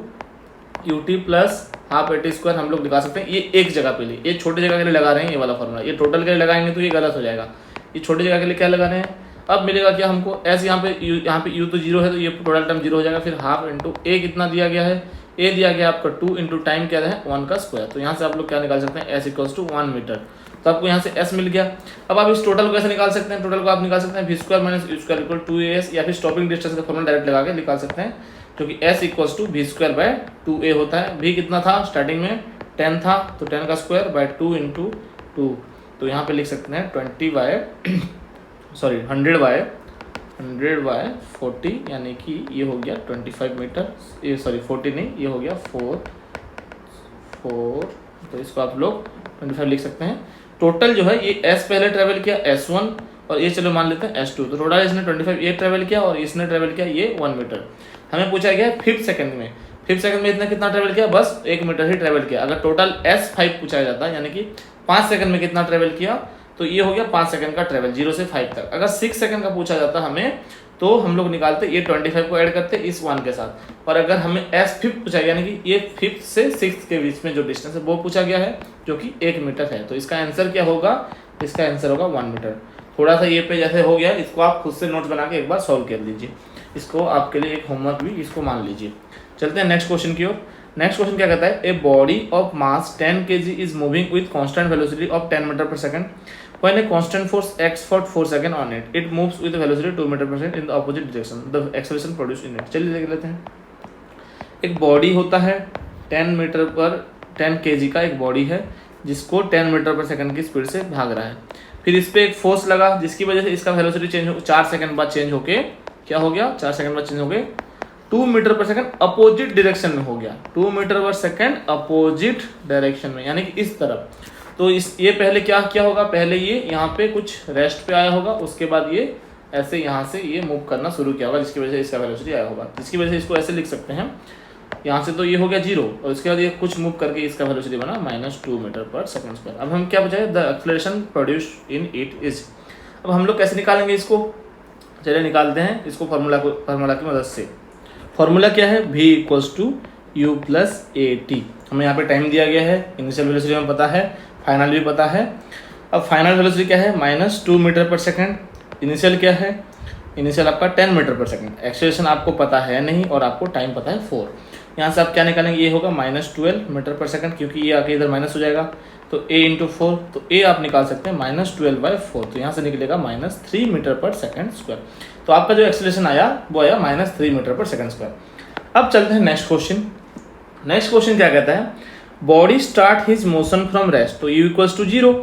u t plus half a t square, हम लोग निकाल सकते हैं। ये एक जगह पे लिए, ये छोटी जगह के लिए लगा रहे हैं ये वाला फॉर्मूला, ये टोटल के लिए लगाएंगे तो ये गलत हो जाएगा, ये छोटी जगह के लिए क्या लगा रहे हैं। अब मिलेगा क्या हमको एस, यहाँ पे यू तो 0 है, तो ये टोटल टर्म 0 हो जाएगा, फिर हाफ इंटू ए कितना दिया गया है, ए दिया गया आपका 2 इंटू टाइम क्या है 1 का स्क्वायर, तो यहाँ से आप लोग क्या निकाल सकते हैं एस इक्वल्स टू 1 मीटर, तो आपको यहाँ से एस मिल गया। अब आप इस टोटल को कैसे निकाल सकते हैं, टोटल को आप निकाल सकते हैं v square minus u square equal 2as, या फिर स्टॉपिंग डिस्टेंस का फॉर्मूला डायरेक्ट लगा के निकाल सकते हैं, क्योंकि s equals to v square by 2a होता है। v कितना था स्टार्टिंग में 10 था, तो 10 का स्क्वायर बाय 2 इंटू 2, तो यहाँ पे लिख सकते हैं 100 बाय 40, यानी कि ये हो गया 25 मीटर, ये सॉरी 40 नहीं, ये हो गया 4, तो इसको आप लोग 25 लिख सकते हैं। टोटल जो है ये s पहले ट्रेवल किया s1, और ये चलो मान लेते हैं s2, तो टोटल इसने 25 ये ट्रेवल किया और इसने ट्रेवल किया ये 1 मीटर। हमें पूछा गया 5th सेकंड में, 5th सेकंड में इतना कितना ट्रेवल किया, बस 1 मीटर ही ट्रेवल किया। अगर टोटल s5 पूछा जाता है, यानी कि 5 सेकंड में कितना ट्रेवल किया, तो ये हो गया 5 सेकंड का ट्रेवल 0 से 5 तक। अगर 6 सेकंड का पूछा जाता हमें, तो हम लोग निकालते ये 25 को ऐड करते इस 1 के साथ, और अगर हमें s5 पूछा, यानी कि ये 5th से 6th के बीच में जो डिस्टेंस है वो पूछा गया है, जो कि 1 मीटर है, तो इसका आंसर क्या होगा, इसका आंसर होगा 1 मीटर। थोड़ा सा ये पे जैसे हो गया, इसको आप खुद से नोट्स बना के एक बार सॉल्व कर लीजिए, इसको आपके लिए एक होमवर्क भी इसको मान लीजिए। चलते हैं नेक्स्ट क्वेश्चन की ओर। नेक्स्ट क्वेश्चन क्या कहता है, a body of mass 10 kg is moving with constant velocity of 10 metre पर second when a constant force x for 4 seconds on it, it moves with a velocity 2 meter per second in the opposite direction, the acceleration produced in it। चलिए देख लेते हैं। एक body होता है 10 kg का एक बॉडी है, जिसको 10 मीटर पर सेकंड की स्पीड से भाग रहा है। फिर इस पर एक फोर्स लगा, जिसकी वजह से इसका वेलोसिटी चेंज हो 4 सेकंड बाद चेंज होके क्या हो गया, 4 सेकंड बाद चेंज हो गए 2 मीटर पर सेकंड अपोजिट डायरेक्शन में हो गया, 2 मीटर पर सेकंड अपोजिट डायरेक्शन में, यानी कि इस तरफ। तो ये पहले क्या होगा, पहले ये यहाँ पे कुछ रेस्ट पे आया होगा, उसके बाद ये ऐसे यहाँ से ये मूव करना शुरू किया होगा, जिसकी वजह से इसका वेलोसिटी आया होगा, जिसकी वजह से इसको ऐसे लिख सकते हैं। यहाँ से तो ये हो गया 0 और इसके बाद ये कुछ मूव करके इसका वेलोसिटी बना -2 मीटर पर सेकंड स्क्वायर। अब हम क्या बचाए, the acceleration produced in it is. अब हम लोग कैसे निकालेंगे इसको, चलिए निकालते हैं इसको फार्मूला की मदद से। फार्मूला क्या है, v = u + at। हमें यहाँ पे टाइम दिया गया है, इनिशियल वेलोसिटी हमें पता है, फाइनल भी पता है। अब फाइनल वेलोसिटी क्या है, -2 मीटर पर सेकंड। इनिशियल क्या है, इनिशियल आपका 10 मीटर पर सेकंड। एक्सेलरेशन आपको पता है नहीं और आपको टाइम पता है 4। यहाँ से आप क्या निकालेंगे, ये होगा -12 मीटर पर सेकंड, क्योंकि ये आके इधर माइनस हो जाएगा, तो a × 4, तो a आप निकाल सकते हैं -12/4, तो यहाँ से निकलेगा -3 मीटर पर सेकंड स्क्वायर। तो आपका जो एक्सेलरेशन आया वो आया -3 मीटर पर सेकंड स्क्वायर। अब चलते हैं नेक्स्ट क्वेश्चन। नेक्स्ट क्वेश्चन क्या कहता है, body start his motion from rest, तो u = 0,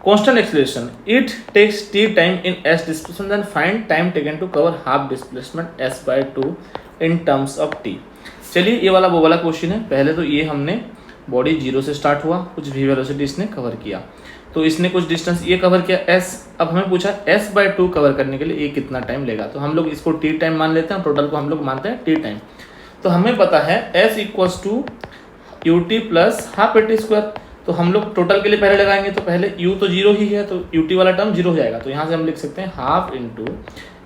constant acceleration, it takes t time in s displacement, then find time taken to cover half displacement s/2 in terms of t। चलिए ये वाला वो वाला question है। पहले तो ये हमने बॉडी 0 से स्टार्ट हुआ, कुछ v वेलोसिटी इसने कवर किया, तो इसने कुछ डिस्टेंस ये कवर किया s। अब हमें पूछा s/2 कवर करने के लिए ये कितना टाइम लेगा, तो हम लोग इसको t टाइम मान लेते हैं, टोटल को हम लोग मानते हैं t टाइम। तो हमें पता है s = ut + हाफ at²। तो हम लोग टोटल के लिए पहले लगाएंगे, तो पहले u तो 0 ही है, तो ut वाला टर्म 0 हो जाएगा, तो यहाँ से हम लिख सकते हैं हाफ इंटू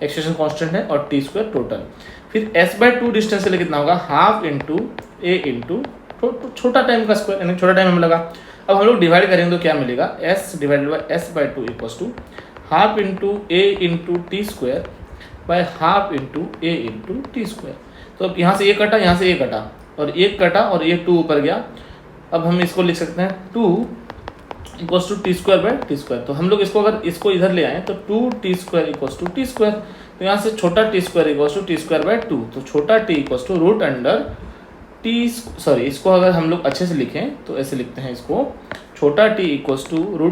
एक्सेलरेशन कांस्टेंट है और t² टोटल। फिर s/2 डिस्टेंस के लिए कितना होगा, हाफ इंटू a इंटू छोटा टाइम का स्क्वायर, यानी छोटा टाइम हमें लगा। अब हम लोग डिवाइड करेंगे तो क्या मिलेगा, s/s/2 = half into a into t² by half into a into t²। तो अब यहाँ से ये कटा, यहाँ से ये कटा और एक कटा और ये 2 ऊपर गया। अब हम इसको लिख सकते हैं 2 = t²/t²। तो हम लोग इसको अगर इसको इधर ले आए तो 2t² = t²। तो यहाँ से छोटा t² = t²/2, तो छोटा t √t, इसको अगर हम लोग अच्छे से लिखें तो ऐसे लिखते हैं इसको, छोटा t √t/√2, तो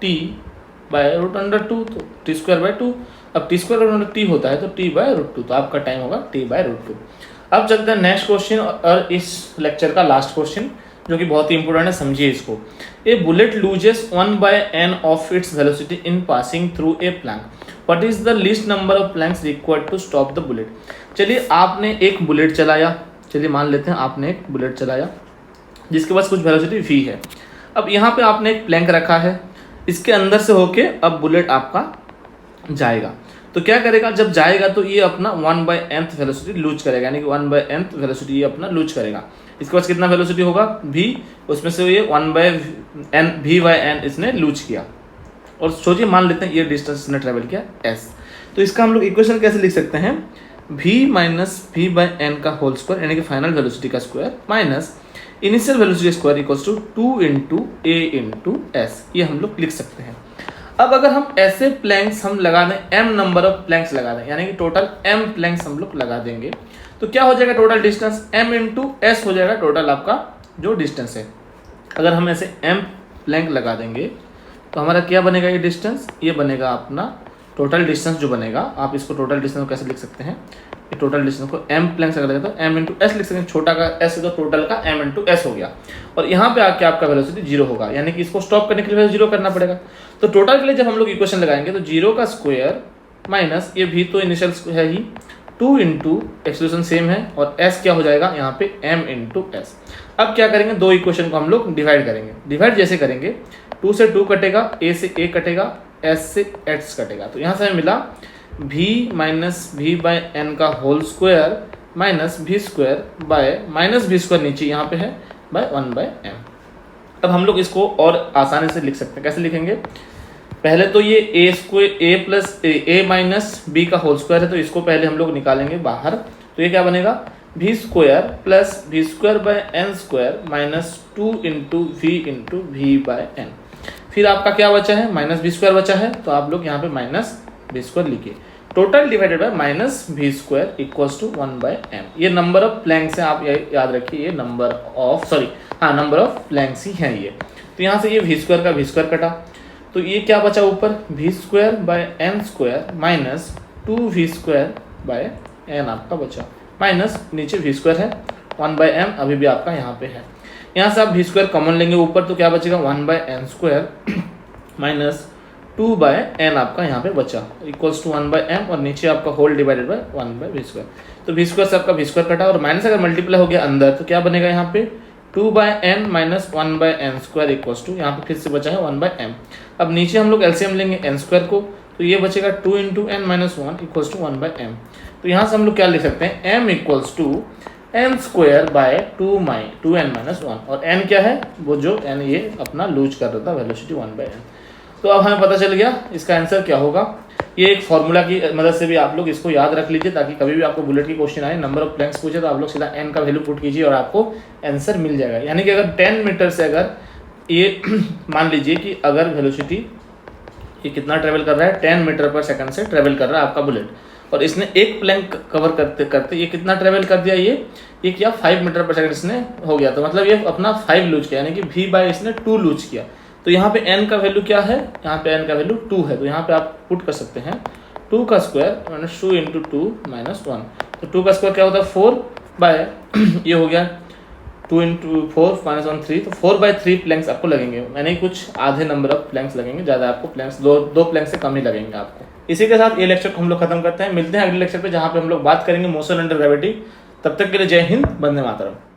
t²/2। अब t² होता है तो t/√2, तो आपका टाइम होगा t/√2। अब चलते हैं नेक्स्ट क्वेश्चन और इस लेक्चर का लास्ट क्वेश्चन, जो कि बहुत ही इंपॉर्टेंट है, समझिए इसको। A bullet loses 1/n of its velocity in passing through a plank, what is the least number of planks required to stop the bullet. चलिए आपने एक बुलेट चलाया, चलिए मान लेते हैं आपने एक बुलेट चलाया जिसके पास कुछ वेलोसिटी v है। अब यहाँ पे आपने एक प्लैंक रखा है, इसके अंदर से होके अब बुलेट आपका जाएगा, तो क्या करेगा, जब जाएगा तो ये अपना 1/n वेलोसिटी लूज करेगा, यानी कि 1/n वेलोसिटी ये अपना लूज करेगा। इसके पास कितना वेलोसिटी होगा v, उसमें से ये 1/v/n इसने लूज किया। और सोचिए मान लेते हैं ये डिस्टेंस इसने ट्रेवल किया s, तो इसका हम लोग इक्वेशन कैसे लिख सकते हैं, v - v/n का होल स्क्वायर, यानी कि फाइनल वेलोसिटी का square minus initial velocity square = 2 × a × s, ये हम लोग लिख सकते हैं। अब अगर हम ऐसे प्लैंक्स हम लगा दें, m नंबर ऑफ प्लैंक्स लगा दें, यानी कि टोटल m प्लैंक्स हम लोग लगा देंगे, तो क्या हो जाएगा, टोटल डिस्टेंस m × s हो जाएगा, टोटल आपका जो डिस्टेंस है। अगर हम ऐसे m प्लैंक लगा देंगे तो हमारा क्या बनेगा, ये डिस्टेंस, ये बनेगा अपना टोटल डिस्टेंस जो बनेगा। आप इसको टोटल डिस्टेंस को कैसे लिख सकते हैं, ये टोटल डिस्टेंस को m प्लैंक्स अगर लगे तो m × s लिख सकते हैं, छोटा का s है तो टोटल का m × s हो गया। और यहाँ पे आके आपका वेलोसिटी 0 होगा, यानी कि इसको स्टॉप करने के लिए 0 करना पड़ेगा। तो टोटल के लिए जब हम लोग इक्वेशन लगाएंगे तो 0 का स्क्वायर माइनस ये v तो इनिशियल है ही, 2 × एक्सेलरेशन सेम है और s क्या हो जाएगा यहाँ पे m × s। अब क्या करेंगे, दो इक्वेशन को हम लोग डिवाइड करेंगे। डिवाइड जैसे करेंगे 2 से 2 कटेगा, a से a कटेगा, s से x कटेगा, तो यहाँ से हमें मिला v - v/n का होल स्क्वायर माइनस v² नीचे यहाँ पे है बाय 1/m। अब हम लोग इसको और आसानी से लिख सकते हैं, कैसे लिखेंगे, पहले तो ये a - b का होल स्क्वायर है, तो इसको पहले हम लोग निकालेंगे बाहर, तो ये क्या बनेगा, v² + v²/n² minus 2 × v × v/n। फिर आपका क्या बचा है, -v² बचा है, तो आप लोग यहाँ पे -v² लिखिए, total divided by -v² = 1/m। ये नंबर ऑफ प्लैंक्स हैं, आप याद रखिए, ये नंबर ऑफ प्लैंक्स ही हैं ये। तो यहाँ से ये v² का v² कटा, तो ये क्या बचा ऊपर, v²/n² माइनस 2v²/n आपका बचा, माइनस नीचे वी स्क्वायर है 1/m अभी भी आपका यहाँ पे है। यहाँ से आप वी स्क्वायर कॉमन लेंगे ऊपर तो क्या बचेगा 1/n स्क्वायर माइनस 2/n आपका यहाँ पे बचा इक्वल्स टू 1/m और नीचे आपका whole divided by 1/v square. तो वी स्क्वायर से आपका वी स्क्वायर कटा और माइनस अगर मल्टीप्लाई हो गया अंदर तो क्या बनेगा यहाँ पे 2/n minus 1/n square equals to यहाँ पे फिर से बचा है 1/m। अब नीचे हम लोग एलसीएम लेंगे n स्क्वायर को तो ये बचेगा 2 into n minus 1 equals to 1/m। तो यहाँ से हम लोग क्या लिख सकते हैं m equals to n square by 2n minus 1 और n क्या है वो जो n ये अपना लूज कर रहा था वेलोसिटी 1/n। तो अब हमें पता चल गया इसका आंसर क्या होगा। ये एक फॉर्मूला की मदद से भी आप लोग इसको याद रख लीजिए ताकि कभी भी आपको बुलेट की क्वेश्चन आए नंबर ऑफ प्लैंक्स पूछे तो आप लोग सीधा n का वैल्यू पुट कीजिए और आपको आंसर मिल जाएगा। यानी कि अगर 10 मीटर से अगर ये मान लीजिए कि अगर वेलोसिटी ये कितना ट्रेवल कर रहा है 10 मीटर पर सेकंड से ट्रेवल कर रहा है आपका बुलेट और इसने एक प्लैंक कवर करते करते ये कितना ट्रेवल कर दिया ये किया 5 मीटर पर सेकंड इसने हो गया। तो मतलब ये अपना 5 लूज किया यानी कि v बाय इसने 2 लूज किया। तो यहाँ पे n का वैल्यू क्या है यहाँ पे n का वैल्यू 2 है तो यहाँ पे आप पुट कर सकते हैं 2 का स्क्वायर माइनस 2 इंटू 2 माइनस 1। तो 2 का स्क्वायर क्या होता है 4 बाय ये हो गया 2 इंटू 4 माइनस 1 3 तो 4/3 प्लैंक्स आपको लगेंगे यानी कुछ आधे नंबर ऑफ प्लैंक्स लगेंगे, ज़्यादा आपको प्लैंक्स दो प्लैंक से कम ही लगेंगे आपको। इसी के साथ ये लेक्चर को हम लोग खत्म करते हैं। मिलते हैं अगले लेक्चर पे जहाँ पे हम लोग बात करेंगे मोशन अंडर ग्रेविटी। तब तक के लिए जय हिंद, वंदे मातरम।